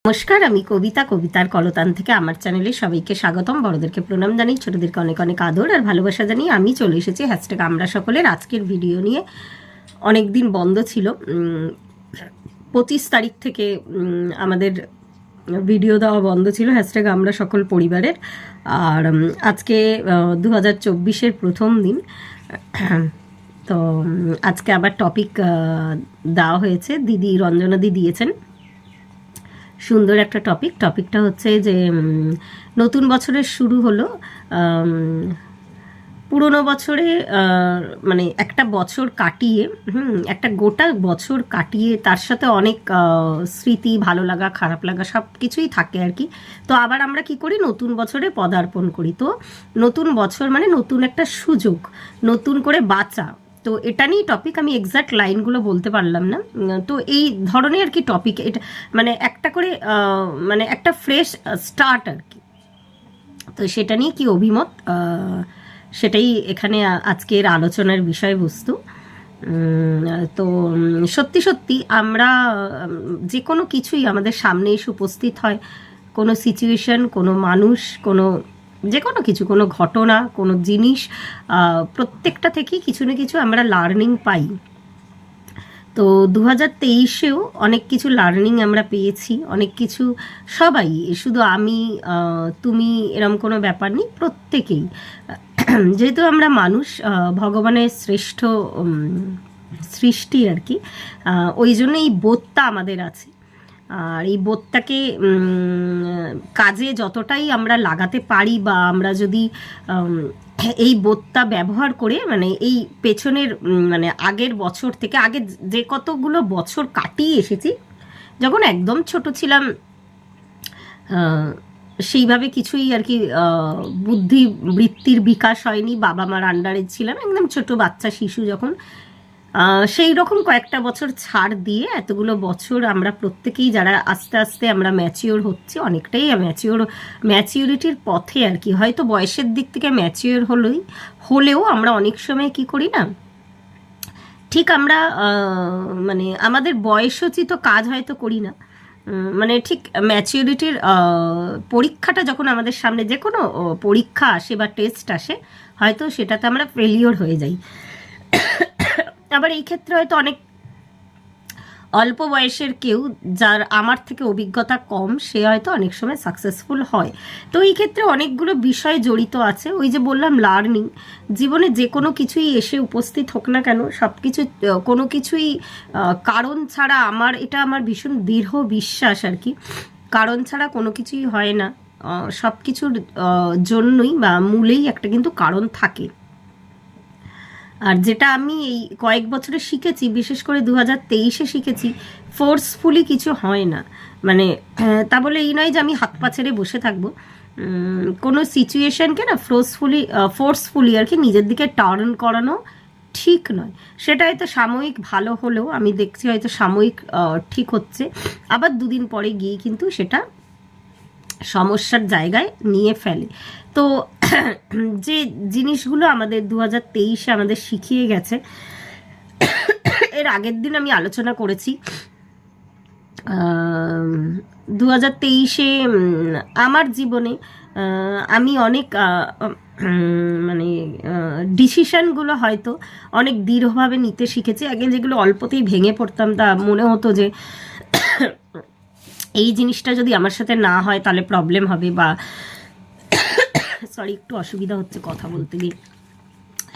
নমস্কার, আমি কবিতা কবিতার কলতান থেকে আমার চ্যানেলে সবাইকে স্বাগতম। বড়দেরকে প্রণাম জানাই, ছোটদেরকে অনেক অনেক আদর আর ভালোবাসা জানিয়ে আমি চলে এসেছি হ্যাশট্যাগ আমরা সকলের আজকের ভিডিও নিয়ে। অনেক দিন বন্ধ ছিল, 25 তারিখ থেকে আমাদের ভিডিও দেওয়া বন্ধ ছিল হ্যাশট্যাগ আমরা সকল পরিবারের। আর আজকে 2024-এর প্রথম দিন, তো আজকে আবার টপিক দেওয়া হয়েছে, দিদি রঞ্জনাদি দিয়েছেন সুন্দর একটা টপিকটা হচ্ছে যে নতুন বছরের শুরু হলো। পুরনো বছরে মানে একটা বছর কাটিয়ে একটা গোটা বছর কাটিয়ে তার সাথে অনেক স্মৃতি, ভালো লাগা, খারাপ লাগা সব কিছুই থাকে আর কি। তো আবার আমরা কি করি, নতুন বছরে পদার্পণ করি। তো নতুন বছর মানে নতুন একটা সুযোগ, নতুন করে বাঁচা। তো এটা নিয়ে টপিক, আমি এক্স্যাক্ট লাইনগুলো বলতে পারলাম না। তো এই ধরনের আর কি টপিক, এটা মানে একটা করে মানে একটা ফ্রেশ স্টার্ট আর কি। তো সেটা নিয়ে কি অভিমত, সেটাই এখানে আজকের আলোচনার বিষয়বস্তু। তো সত্যি সত্যি আমরা যে কোনো কিছুই আমাদের সামনে এসে উপস্থিত হয়, কোনো সিচুয়েশন, কোনো মানুষ, কোনো যে কোনো কিছু, কোনো ঘটনা, কোনো জিনিস, প্রত্যেকটা থেকেই কিছু না কিছু আমরা লার্নিং পাই। তো 2023-এও অনেক কিছু লার্নিং আমরা পেয়েছি, অনেক কিছু সবাই, শুধু আমি তুমি এরম কোনো ব্যাপার নেই, প্রত্যেকেই। যেহেতু আমরা মানুষ, ভগবানের শ্রেষ্ঠ সৃষ্টি আর কি, ওই জন্য এই বোধটা আমাদের আছে। আর এই বোধটাকে কাজে যতটাই আমরা লাগাতে পারি, বা আমরা যদি এই বোধটা ব্যবহার করে মানে এই পেছনের মানে আগের বছর থেকে, আগে যে কতগুলো বছর কাটিয়ে এসেছি, যখন একদম ছোট ছিলাম সেইভাবে কিছুই আর কি বুদ্ধি বৃত্তির বিকাশ হয়নি, বাবা মার আন্ডারে ছিলাম, একদম ছোট বাচ্চা শিশু যখন, সেই রকম কয়েকটা বছর ছাড় দিয়ে এতগুলো বছর আমরা প্রত্যেকেই যারা আস্তে আস্তে আমরা ম্যাচিওর হচ্ছি, অনেকটাই ম্যাচিওরিটির পথে আর কি। হয়তো বয়সের দিক থেকে ম্যাচিওর হলেও আমরা অনেক সময় কি করি না, ঠিক আমরা মানে আমাদের বয়সোচিত কাজ হয়তো করি না, মানে ঠিক ম্যাচিওরিটির পরীক্ষাটা যখন আমাদের সামনে, যে কোনো পরীক্ষা আসে বা টেস্ট আসে, হয়তো সেটাতে আমরা ফেলিওর হয়ে যাই। আবার এই ক্ষেত্রে হয়তো অনেক অল্প বয়সের কেউ, যার আমার থেকে অভিজ্ঞতা কম, সে হয়তো অনেক সময় সাকসেসফুল হয়। তো এই ক্ষেত্রে অনেকগুলো বিষয় জড়িত আছে। ওই যে বললাম লার্নিং, জীবনে যে কোনো কিছুই এসে উপস্থিত হোক না কেন, সব কিছু কোনো কিছুই কারণ ছাড়া, এটা আমার ভীষণ দৃঢ় বিশ্বাস আর কি, কারণ ছাড়া কোনো কিছুই হয় না। সব কিছুর জন্যই বা মূলেই একটা কিন্তু কারণ থাকে। আর যেটা আমি এই কয়েক বছরে শিখেছি, বিশেষ করে 2023-এ শিখেছি, ফোর্সফুলি কিছু হয় না। মানে তা বলে এই নয় যে আমি হাত পা ছেড়ে বসে থাকবো, কোনো সিচুয়েশনকে না ফোর্সফুলি আর কি নিজের দিকে টার্ন করানো ঠিক নয়। সেটা হয়তো সাময়িক ভালো হলেও আমি দেখছি হয়তো সাময়িক ঠিক হচ্ছে, আবার দুদিন পরে গিয়ে কিন্তু সেটা সমস্যার জায়গায় নিয়ে ফেলে। তো যে জিনিসগুলো আমাদের 2023-এ আমাদের শিখিয়ে গেছে, এর আগের দিন আমি আলোচনা করেছি, 2023-এ আমার জীবনে আমি অনেক মানে ডিসিশনগুলো হয়তো অনেক দৃঢ়ভাবে নিতে শিখেছি। আগে যেগুলো অল্পতেই ভেঙে পড়তাম, তা মনে হতো যে এই জিনিসটা যদি আমার সাথে না হয় তাহলে প্রবলেম হবে, বা সরি একটু অসুবিধা হচ্ছে কথা বলতে গিয়ে,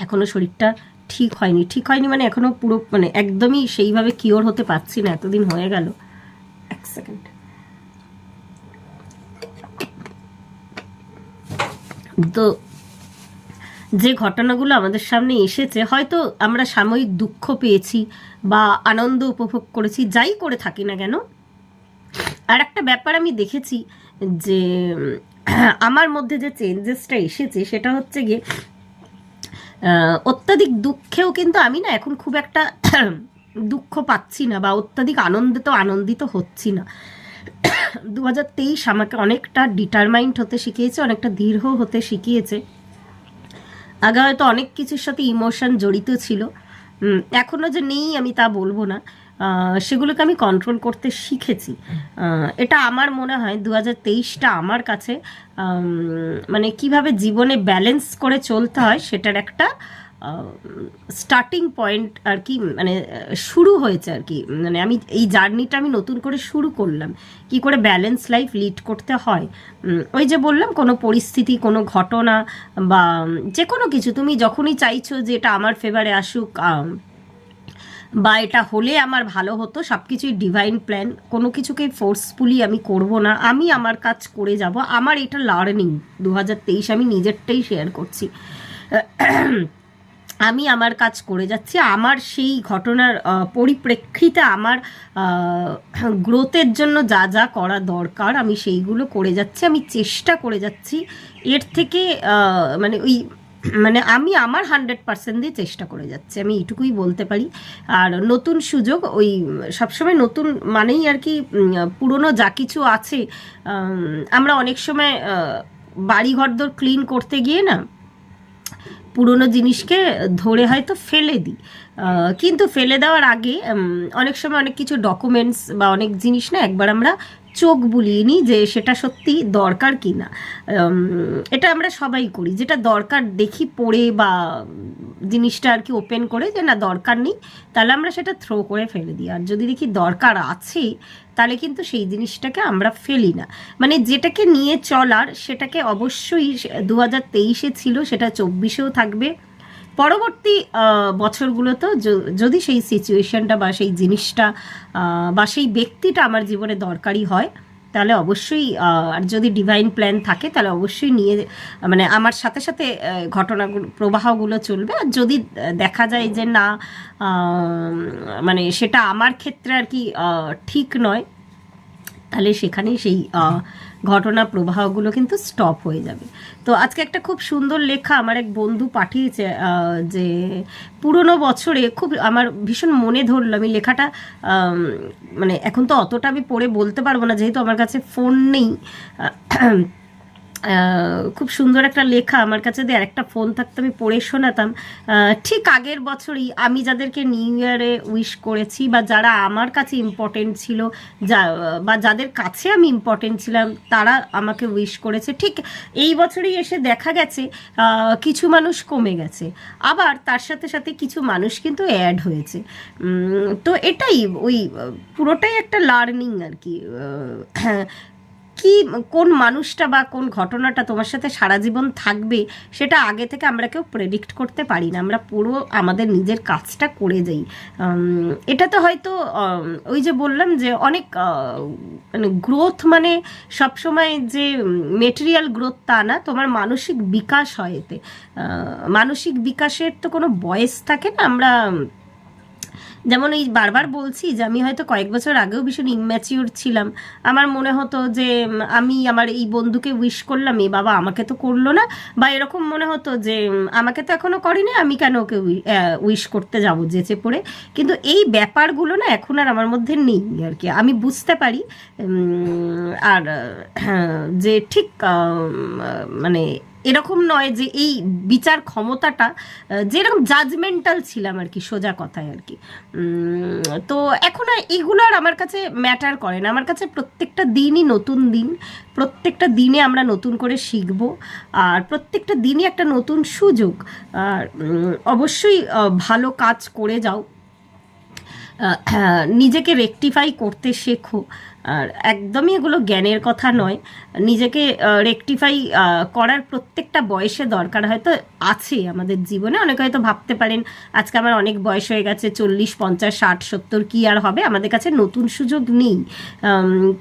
এখনো শরীরটা ঠিক হয়নি মানে এখনো পুরো মানে একদমই সেইভাবে কিওর হতে পারছি না, এতদিন হয়ে গেল। এক সেকেন্ড। তো যে ঘটনাগুলো আমাদের সামনে এসেছে, হয়তো আমরা সাময়িক দুঃখ পেয়েছি বা আনন্দ উপভোগ করেছি, যাই করে থাকি না কেন। আর একটা ব্যাপার আমি দেখেছি যে আমার মধ্যে যে চেঞ্জেসটা এসেছে, সেটা হচ্ছে গিয়ে অত্যাধিক দুঃখেও কিন্তু আমি না এখন খুব একটা দুঃখ পাচ্ছি না, বা অত্যাধিক আনন্দিত হচ্ছি না। 2023 আমাকে অনেকটা ডিটারমাইন্ড হতে শিখিয়েছে, অনেকটা দৃঢ় হতে শিখিয়েছে। আগে হয়তো অনেক কিছুর সাথে ইমোশন জড়িত ছিল, এখনো যে নেই আমি তা বলবো না, সেগুলোকে আমি কন্ট্রোল করতে শিখেছি। এটা আমার মনে হয় 2023টা আমার কাছে মানে কিভাবে জীবনে ব্যালেন্স করে চলতে হয় সেটার একটা স্টার্টিং পয়েন্ট আর কি, মানে শুরু হয়েছে আর কি। মানে আমি এই জার্নিটা আমি নতুন করে শুরু করলাম, কি করে ব্যালেন্স লাইফ লিড করতে হয়। ওই যে বললাম, কোনো পরিস্থিতি, কোনো ঘটনা বা যে কোনো কিছু তুমি যখনই চাইছো যে এটা আমার ফেভারে আসুক বা এটা হলে আমার ভালো হতো, সব কিছুই ডিভাইন প্ল্যান। কোনো কিছুকে ফোর্সফুলি আমি করব না, আমি আমার কাজ করে যাব। আমার এটা লার্নিং 2023, আমি নিজেরটাই শেয়ার করছি। আমি আমার কাজ করে যাচ্ছি, আমার সেই ঘটনার পরিপ্রেক্ষিতে আমার গ্রোথের জন্য যা যা করা দরকার আমি সেইগুলো করে যাচ্ছি, আমি চেষ্টা করে যাচ্ছি। এর থেকে মানে আমি আমার 100% দিয়ে চেষ্টা করে যাচ্ছি, আমি এইটুকুই বলতে পারি। আর নতুন সুযোগ, ওই সবসময় নতুন মানেই আর কি পুরনো যা কিছু আছে, আমরা অনেক সময় বাড়ি ঘরদোর ক্লিন করতে গিয়ে না পুরনো জিনিসকে ধরে হয়তো ফেলে দিই, কিন্তু ফেলে দেওয়ার আগে অনেক সময় অনেক কিছু ডকুমেন্টস বা অনেক জিনিস না একবার আমরা চোখ বুলিয়ে নিই যে সেটা সত্যি দরকার কি না। এটা আমরা সবাই করি, যেটা দরকার দেখি পড়ে বা জিনিসটা আর কি ওপেন করে যে না দরকার নেই, তাহলে আমরা সেটা থ্রো করে ফেলে দিই। আর যদি দেখি দরকার আছে তাহলে কিন্তু সেই জিনিসটাকে আমরা ফেলি না। মানে যেটাকে নিয়ে চলার সেটাকে অবশ্যই 2023-এ ছিল, সেটা 24-এও থাকবে, পরবর্তী বছরগুলোতেও যদি সেই সিচুয়েশনটা বা সেই জিনিসটা বা সেই ব্যক্তিটা আমার জীবনে দরকারি হয় তাহলে অবশ্যই, আর যদি ডিভাইন প্ল্যান থাকে তাহলে অবশ্যই নিয়ে, মানে আমার সাথে সাথে ঘটনাগুলো প্রবাহগুলো চলবে। আর যদি দেখা যায় যে না মানে সেটা আমার ক্ষেত্রে আর কি ঠিক নয়, তাহলে সেখানেই সেই ঘটনা প্রবাহগুলো কিন্তু স্টপ হয়ে যাবে। তো আজকে একটা খুব সুন্দর লেখা আমার এক বন্ধু পাঠিয়েছে, যে পুরনো বছরে খুব আমার ভীষণ মনে ধরলো। আমি লেখাটা মানে এখন তো অতটা আমি পড়ে বলতে পারবো না যেহেতু আমার কাছে ফোন নেই। খুব সুন্দর একটা লেখা, আমার কাছে যদি আরেকটা ফোন থাকতো আমি পড়ে শোনাতাম। ঠিক আগের বছরই আমি যাদেরকে নিউ ইয়ারে উইশ করেছি বা যারা আমার কাছে ইম্পর্টেন্ট ছিল, বা যাদের কাছে আমি ইম্পর্টেন্ট ছিলাম তারা আমাকে উইশ করেছে, ঠিক এই বছরই এসে দেখা গেছে কিছু মানুষ কমে গেছে, আবার তার সাথে সাথে কিছু মানুষ কিন্তু অ্যাড হয়েছে। তো এটাই ওই পুরোটাই একটা লার্নিং আর কি। কি কোন মানুষটা বা কোন ঘটনাটা তোমার সাথে সারা জীবন থাকবে সেটা আগে থেকে আমরা কেউ প্রেডিক্ট করতে পারি না, আমরা পুরো আমাদের নিজের কাজটা করে যাই। এটা তো হয়তো ওই যে বললাম যে অনেক মানে গ্রোথ মানে সবসময় যে মেটেরিয়াল গ্রোথ তা না, তোমার মানসিক বিকাশ হয় এতে। মানসিক বিকাশের তো কোনো বয়স থাকে না। আমরা যেমন এই বারবার বলছি যে আমি হয়তো কয়েক বছর আগেও ভীষণ ইম্যাচিওর ছিলাম, আমার মনে হতো যে আমি আমার এই বন্ধুকে উইশ করলাম, এই বাবা আমাকে তো করলো না, বা এরকম মনে হতো যে আমাকে তো এখনো করেনি, আমি কেন ওকে উইশ করতে যাবো যেচে পড়ে। কিন্তু এই ব্যাপারগুলো না এখন আর আমার মধ্যে নেই আর কি। আমি বুঝতে পারি আর যে ঠিক মানে এরকম নয় যে এই বিচার ক্ষমতাটা, যেরকম জাজমেন্টাল ছিলাম আর কি, সোজা কথায় আর কি। তো এখন এগুলো আর আমার কাছে ম্যাটার করে না। আমার কাছে প্রত্যেকটা দিনই নতুন দিন, প্রত্যেকটা দিনে আমরা নতুন করে শিখব, আর প্রত্যেকটা দিনই একটা নতুন সুযোগ। আর অবশ্যই ভালো কাজ করে যাও, নিজেকে রেকটিফাই করতে শেখো। আর একদমই এগুলো জ্ঞানের কথা নয়, নিজেকে রেকটিফাই করার প্রত্যেকটা বয়সে দরকার হয়তো আছে আমাদের জীবনে। অনেকে হয়তো ভাবতে পারেন আজকে আমার অনেক বয়স হয়ে গেছে, 40, 50, 60, 70 কি আর হবে, আমাদের কাছে নতুন সুযোগ নেই।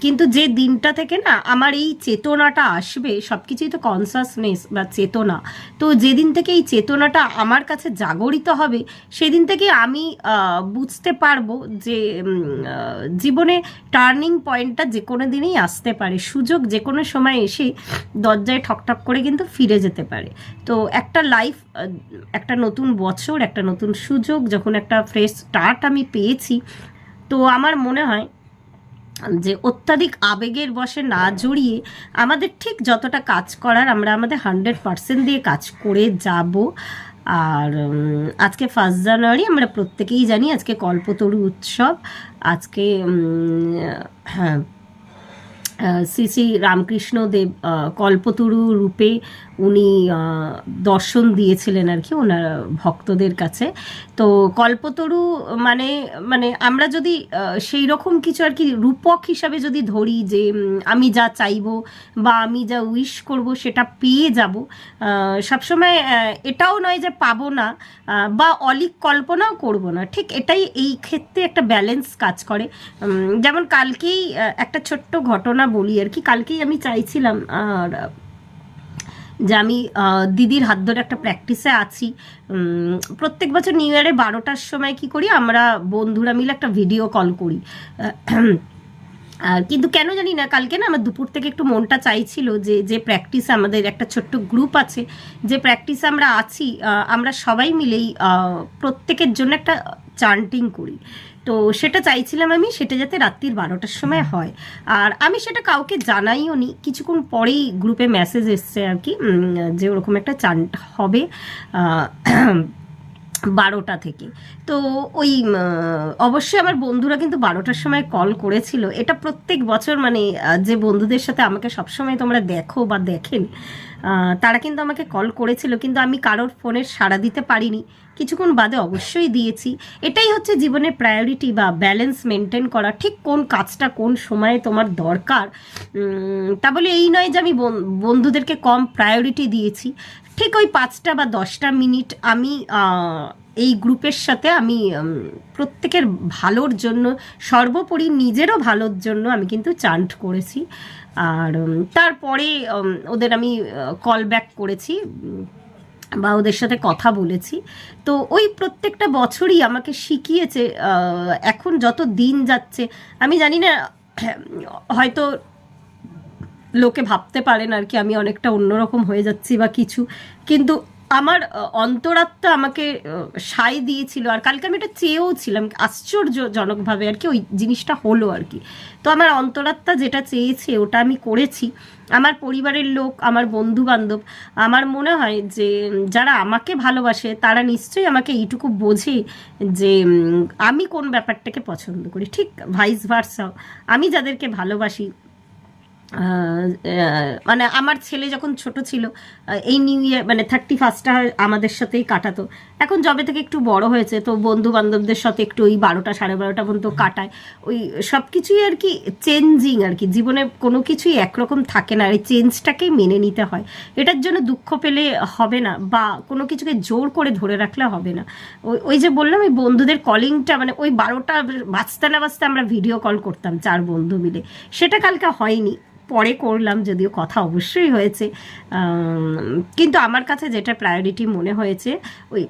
কিন্তু যে দিনটা থেকে না আমার এই চেতনাটা আসবে, সব কিছুই তো কনসাসনেস বা চেতনা, তো যেদিন থেকে এই চেতনাটা আমার কাছে জাগরিত হবে সেদিন থেকে আমি বুঝতে পারবো যে জীবনে টার্নিং পয়েন্টটা যে কোনো দিনেই আসতে পারে, সুযোগ যে কোনো সময় এসে দরজায় ঠকঠক করে কিন্তু ফিরে যেতে পারে। তো একটা লাইফ, একটা নতুন বছর, একটা নতুন সুযোগ, যখন একটা ফ্রেশ স্টার্ট আমি পেয়েছি, তো আমার মনে হয় যে অত্যাধিক আবেগের বশে না জড়িয়ে আমাদের ঠিক যতটা কাজ করার আমরা আমাদের 100% দিয়ে কাজ করে যাব। আর আজকে 1 জানুয়ারি, আমরা প্রত্যেকেই জানি আজকে কল্পতরু উৎসব। আজকে হ্যাঁ, শ্রী শ্রী রামকৃষ্ণ দেব কল্পতরু রূপে উনি দর্শন দিয়েছিলেন আর কি ওনার ভক্তদের কাছে। তো কল্পতরু মানে মানে আমরা যদি সেই রকম কিছু আর কি রূপক হিসাবে যদি ধরি যে আমি যা চাইবো বা আমি যা উইশ করব সেটা পেয়ে যাব, সবসময় এটাও নয় যে পাবো না বা অলিক কল্পনাও করব না, ঠিক এটাই এই ক্ষেত্রে একটা ব্যালেন্স কাজ করে। যেমন কালকেই একটা ছোট্ট ঘটনা বলি আর কি। কালকেই আমি চাইছিলাম আর যে আমি দিদির হাত ধরে একটা প্র্যাকটিসে আছি। প্রত্যেক বছর নিউ ইয়ারে 12টার সময় কি করি, আমরা বন্ধুরা মিলে একটা ভিডিও কল করি। কিন্তু কেন জানি না কালকে না আমার দুপুর থেকে একটু মনটা চাইছিল যে যে প্র্যাকটিস, আমাদের একটা ছোট্ট গ্রুপ আছে, যে প্র্যাকটিসে আমরা আছি, আমরা সবাই মিলেই প্রত্যেকের জন্য একটা চান্টিং করি। তো সেটা চাইছিলাম আমি, সেটা যাতে রাত্রির 12টার সময় হয়। আর আমি সেটা কাউকে জানাইও নি, কিছুক্ষণ পরেই গ্রুপে মেসেজ এসছে আর কি যে ওরকম একটা চান্ট হবে 12টা থেকে। তো ওই অবশ্যই আমার বন্ধুরা কিন্তু 12টার সময় কল করেছিল। এটা প্রত্যেক বছর মানে যে বন্ধুদের সাথে আমাকে সবসময় তোমরা দেখো বা দেখেন, তারা কিন্তু আমাকে কল করেছিল, কিন্তু আমি কারোর ফোনে সাড়া দিতে পারিনি। কিছুক্ষণ বাদে অবশ্যই দিয়েছি। এটাই হচ্ছে জীবনের প্রায়োরিটি বা ব্যালেন্স মেনটেন করা, ঠিক কোন কাজটা কোন সময়ে তোমার দরকার। তা বলে এই নয় যে আমি বন্ধুদেরকে কম প্রায়োরিটি দিয়েছি। ঠিক ওই 5টা বা 10টা মিনিট আমি এই গ্রুপের সাথে আমি প্রত্যেকের ভালোর জন্য, সর্বোপরি নিজেরও ভালোর জন্য আমি কিন্তু চান্ট করেছি। আর তারপরে ওদের আমি কল ব্যাক করেছি বা ওদের সাথে কথা বলেছি। তো ওই প্রত্যেকটা বছরই আমাকে শিখিয়েছে। এখন যত দিন যাচ্ছে আমি জানি না, হয়তো লোকে ভাবতে পারেন আর কি আমি অনেকটা অন্যরকম হয়ে যাচ্ছি বা কিছু, কিন্তু আমার অন্তরাত্মা আমাকে সায় দিয়েছিল। আর কালকে আমি এটা চেয়েও ছিলাম আশ্চর্যজনকভাবে আর কি, ওই জিনিসটা হলো আর কি। তো আমার অন্তরাত্মা যেটা চেয়েছে ওটা আমি করেছি। আমার পরিবারের লোক, আমার বন্ধু বান্ধব, আমার মনে হয় যে যারা আমাকে ভালোবাসে তারা নিশ্চয়ই আমাকে এইটুকু বোঝে যে আমি কোন ব্যাপারটাকে পছন্দ করি, ঠিক ভাইস ভার্সা। আমি যাদেরকে ভালোবাসি, মানে আমার ছেলে যখন ছোট ছিল এই নিউ ইয়ার মানে 31টা আমাদের সাথেই কাটাতো। এখন যবে থেকে একটু বড় হয়েছে তো বন্ধু বান্ধবদের সাথে একটু ওই 12টা 12:30 পর্যন্ত কাটায়। ওই সব কিছুই আর কি চেঞ্জিং আর কি, জীবনে কোনো কিছুই একরকম থাকে না, এই চেঞ্জটাকেই মেনে নিতে হয়। এটার জন্য দুঃখ পেলে হবে না বা কোনো কিছুকে জোর করে ধরে রাখলে হবে না। ওই যে বললাম ওই বন্ধুদের কলিংটা, মানে ওই 12টা বাজতে না বাজতে আমরা ভিডিও কল করতাম 4 বন্ধু মিলে, সেটা কালকে হয়নি, পরে করলাম, যদিও কথা অবশ্যই হয়েছে। কিন্তু আমার কাছে যেটা প্রায়োরিটি মনে হয়েছে ওই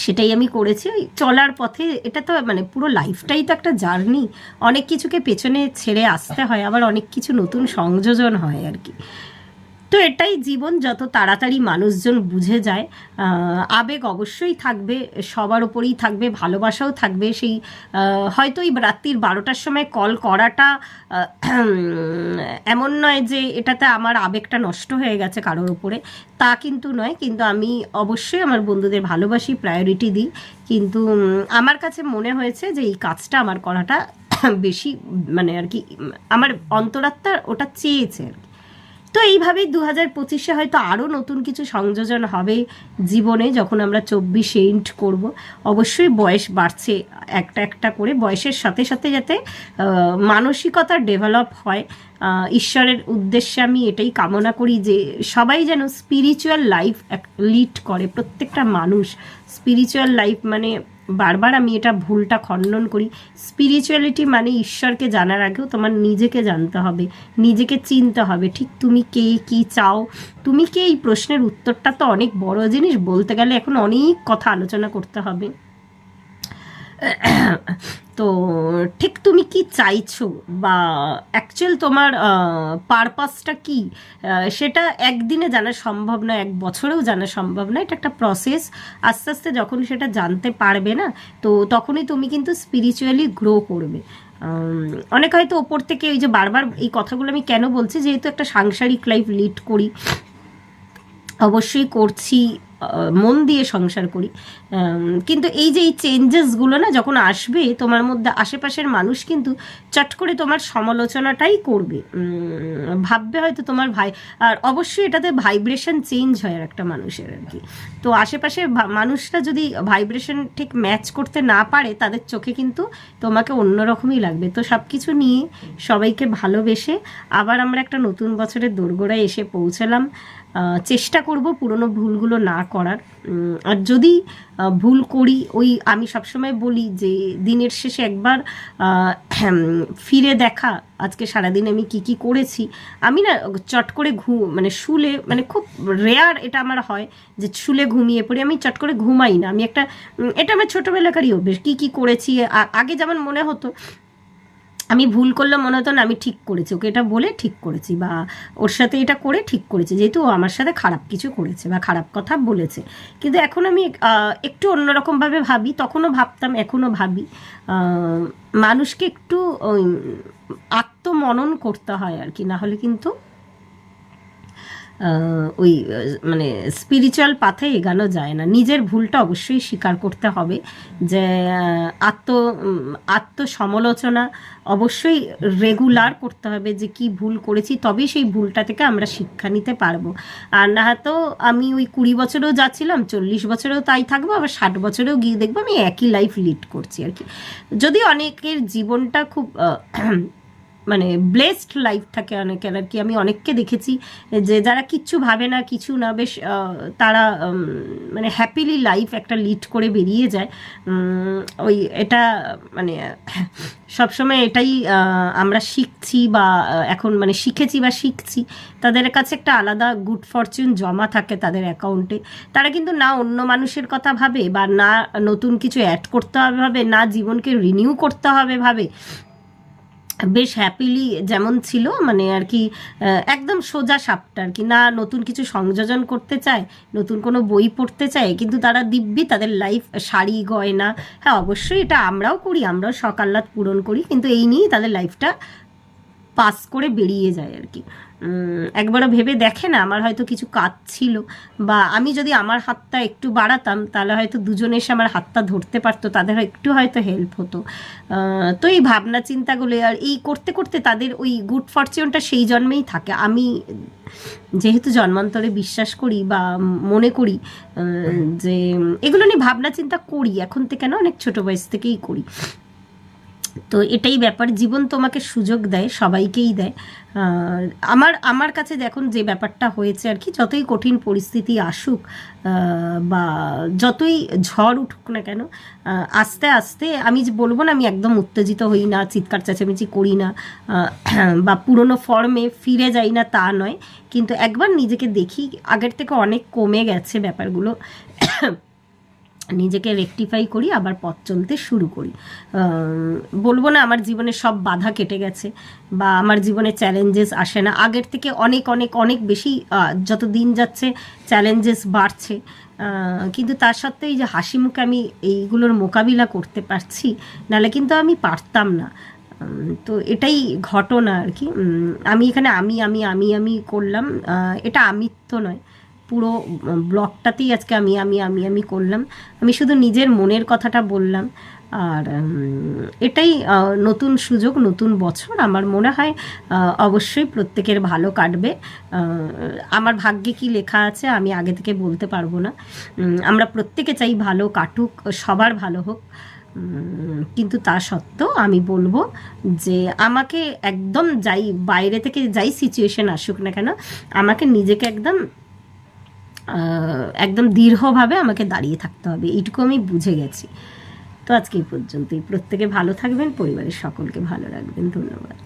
সেটাই আমি করেছি। ওই চলার পথে, এটা তো মানে পুরো লাইফটাই তো একটা জার্নি, অনেক কিছুকে পেছনে ছেড়ে আসতে হয়, আবার অনেক কিছু নতুন সংযোজন হয় আর কি। তো এটাই জীবন, যত তাড়াতাড়ি মানুষজন বুঝে যায়। আবেগ অবশ্যই থাকবে, সবার ওপরেই থাকবে, ভালোবাসাও থাকবে। সেই হয়তো এই রাত্রির 12টার সময় কল করাটা এমন নয় যে এটাতে আমার আবেগটা নষ্ট হয়ে গেছে কারোর ওপরে, তা কিন্তু নয়। কিন্তু আমি অবশ্যই আমার বন্ধুদের ভালোবাসি, প্রায়োরিটি দিই। কিন্তু আমার কাছে মনে হয়েছে যে এই কাজটা আমার করাটা বেশি মানে আর কি আমার অন্তরাত্মা ওটা চেয়েছে আর কি। তো এইভাবেই 2025-এ হয়তো আরও নতুন কিছু সংযোজন হবে জীবনে, যখন আমরা 24 এন্ড করব। অবশ্যই বয়স বাড়ছে একটা একটা করে, বয়সের সাথে সাথে যাতে মানসিকতা ডেভেলপ হয়, ঈশ্বরের উদ্দেশ্যে আমি এটাই কামনা করি যে সবাই যেন স্পিরিচুয়াল লাইফ লিড করে। প্রত্যেকটা মানুষ স্পিরিচুয়াল লাইফ মানে, বারবার আমি এটা ভুলটা খণ্ডন করি, স্পিরিচুয়ালিটি মানে ঈশ্বরকে জানার আগেও তোমার নিজেকে জানতে হবে, নিজেকে চিনতে হবে, ঠিক তুমি কে, কি চাও, তুমি কে, এই প্রশ্নের উত্তরটা তো অনেক বড় জিনিস, বলতে গেলে এখন অনেক কথা আলোচনা করতে হবে। তো ঠিক তুমি কি চাইছো বা অ্যাকচুয়াল তোমার পারপাসটা কি, সেটা একদিনে জানা সম্ভব নয়, 1 বছরেও জানা সম্ভব নয়, এটা একটা প্রসেস। আস্তে আস্তে যখন সেটা জানতে পারবে না, তো তখনই তুমি কিন্তু স্পিরিচুয়ালি গ্রো করবে। অনেক হয়তো ওপর থেকে, ওই যে বারবার এই কথাগুলো আমি কেন বলছি, যেহেতু একটা সাংসারিক লাইফ লিড করি, অবশ্যই করছি, মন দিয়ে সংসার করি। কিন্তু এই যে এই চেঞ্জেসগুলো না যখন আসবে তোমার মধ্যে, আশেপাশের মানুষ কিন্তু চট করে তোমার সমালোচনাটাই করবে, ভাববে হয়তো তোমার ভাই, আর অবশ্যই এটাতে ভাইব্রেশন চেঞ্জ হয় আর একটা মানুষের আর কি। তো আশেপাশে মানুষরা যদি ভাইব্রেশন ঠিক ম্যাচ করতে না পারে, তাদের চোখে কিন্তু তোমাকে অন্যরকমই লাগবে। তো সব কিছু নিয়ে সবাইকে ভালোবেসে আবার আমরা একটা নতুন বছরের দোরগোড়ায় এসে পৌঁছালাম। চেষ্টা করব পুরনো ভুলগুলো না করার, আর যদি ভুল করি, ওই আমি সবসময় বলি যে দিনের শেষে একবার ফিরে দেখা, আজকে সারাদিন আমি কি কি করেছি। আমি না চট করে মানে শুলে, মানে খুব রেয়ার এটা আমার হয় যে শুলে ঘুমিয়ে পড়ি, আমি চট করে ঘুমাই না। আমি একটা, এটা আমার ছোটোবেলাকারই অভ্যেস, কী কী করেছি আগে যেমন মনে হতো, আমি ভুল করলে মনে হতো না আমি ঠিক করেছি, ওকে এটা বলে ঠিক করেছি, বা ওর সাথে এটা করে ঠিক করেছি, যেহেতু ও আমার সাথে খারাপ কিছু করেছে বা খারাপ কথা বলেছে। কিন্তু এখন আমি একটু অন্যরকমভাবে ভাবি, তখনও ভাবতাম, এখনও ভাবি। মানুষকে একটু আত্মমনন করতে হয় আর কি, না হলে কিন্তু ওই মানে স্পিরিচুয়াল পাথে এগানো যায় না। নিজের ভুলটা অবশ্যই স্বীকার করতে হবে, যে আত্মসমালোচনা অবশ্যই রেগুলার করতে হবে, যে কি ভুল করেছি, তবেই সেই ভুলটা থেকে আমরা শিক্ষা নিতে পারবো। আর না হয়তো আমি ওই 20 বছরেও যাচ্ছিলাম, 40 বছরেও তাই থাকবো, আবার 60 বছরেও গিয়ে দেখবো আমি একই লাইফ লিড করছি আর কি। যদি অনেকের জীবনটা খুব মানে ব্লেসড লাইফ থাকে অনেকের আর কি, আমি অনেককে দেখেছি যে যারা কিচ্ছু ভাবে না, কিছু না, বেশ তারা মানে হ্যাপিলি লাইফ একটা লিড করে বেরিয়ে যায়। ওই এটা মানে সবসময় এটাই আমরা শিখছি, বা এখন মানে শিখেছি বা শিখছি, তাদের কাছে একটা আলাদা গুড ফরচুন জমা থাকে তাদের অ্যাকাউন্টে। তারা কিন্তু না অন্য মানুষের কথা ভাবে, বা না নতুন কিছু অ্যাড করতে হবে ভাবে, না জীবনকে রিনিউ করতে হবে ভাবে, বেশ হ্যাপিলি যেমন ছিল মানে আর কি, একদম সোজা সাপটা আর কি, না নতুন কিছু সংযোজন করতে চায়, নতুন কোনো বই পড়তে চায়, কিন্তু তারা দিব্যি তাদের লাইফ, শাড়ি গয়না, হ্যাঁ অবশ্যই এটা আমরাও করি, আমরাও সকাল্লাত পূরণ করি, কিন্তু এই নিয়েই তাদের লাইফটা পাস করে বেরিয়ে যায় আর কি। একবারও ভেবে দেখে না আমার হয়তো কিছু কাজ ছিল, বা আমি যদি আমার হাতটা একটু বাড়াতাম তাহলে হয়তো দুজনে এসে আমার হাতটা ধরতে পারতো, তাদের একটু হয়তো হেল্প হতো। তো এই ভাবনা চিন্তাগুলো আর এই করতে করতে তাদের ওই গুড ফরচুনটা সেই জন্মেই থাকে। আমি যেহেতু জন্মান্তরে বিশ্বাস করি বা মনে করি যে এগুলো নিয়ে ভাবনা চিন্তা করি এখন থেকে না, অনেক ছোটো বয়স থেকেই করি। তো এটাই ব্যাপার, জীবন তোমাকে সুযোগ দেয়, সবাইকেই দেয়। আমার কাছে দেখুন যে ব্যাপারটা হয়েছে আর কি, যতই কঠিন পরিস্থিতি আসুক বা যতই ঝড় উঠুক না কেন, আস্তে আস্তে আমি যে বলবো না আমি একদম উত্তেজিত হই না, চিৎকার চেঁচামেচি করি না, বা পুরনো ফর্মে ফিরে যাই না তা নয়, কিন্তু একবার নিজেকে দেখি আগের থেকে অনেক কমে গেছে ব্যাপারগুলো, নিজেকে রেকটিফাই করি, আবার পথ চলতে শুরু করি। বলবো না আমার জীবনে সব বাধা কেটে গেছে, বা আমার জীবনে চ্যালেঞ্জেস আসে না, আগের থেকে অনেক অনেক অনেক বেশি যত দিন যাচ্ছে চ্যালেঞ্জেস বাড়ছে, কিন্তু তার সত্ত্বেও এই যে হাসি মুখে আমি এইগুলোর মোকাবিলা করতে পারছি, নাহলে কিন্তু আমি পারতাম না। তো এটাই ঘটনা আর কি। আমি এখানে আমি আমি আমি আমি করলাম, এটা আমিত্ব নয়, পুরো ব্লগটাতেই আজকে আমি আমি আমি আমি করলাম, আমি শুধু নিজের মনের কথাটা বললাম। আর এটাই নতুন সুযোগ, নতুন বছর, আমার মনে হয় অবশ্যই প্রত্যেকের ভালো কাটবে। আমার ভাগ্যে কি লেখা আছে আমি আগে থেকে বলতে পারবো না, আমরা প্রত্যেকে চাই ভালো কাটুক, সবার ভালো হোক, কিন্তু তা সত্ত্বেও আমি বলবো যে আমাকে একদম যাই বাইরে থেকে যাই সিচুয়েশন আসুক না কেন, আমাকে নিজেকে একদম একদম দৃঢ়ভাবে আমাকে দাঁড়িয়ে থাকতে হবে, এইটুকু আমি বুঝে গেছি। তো আজকে এই পর্যন্তই, প্রত্যেকে ভালো থাকবেন, পরিবারের সকলকে ভালো রাখবেন, ধন্যবাদ।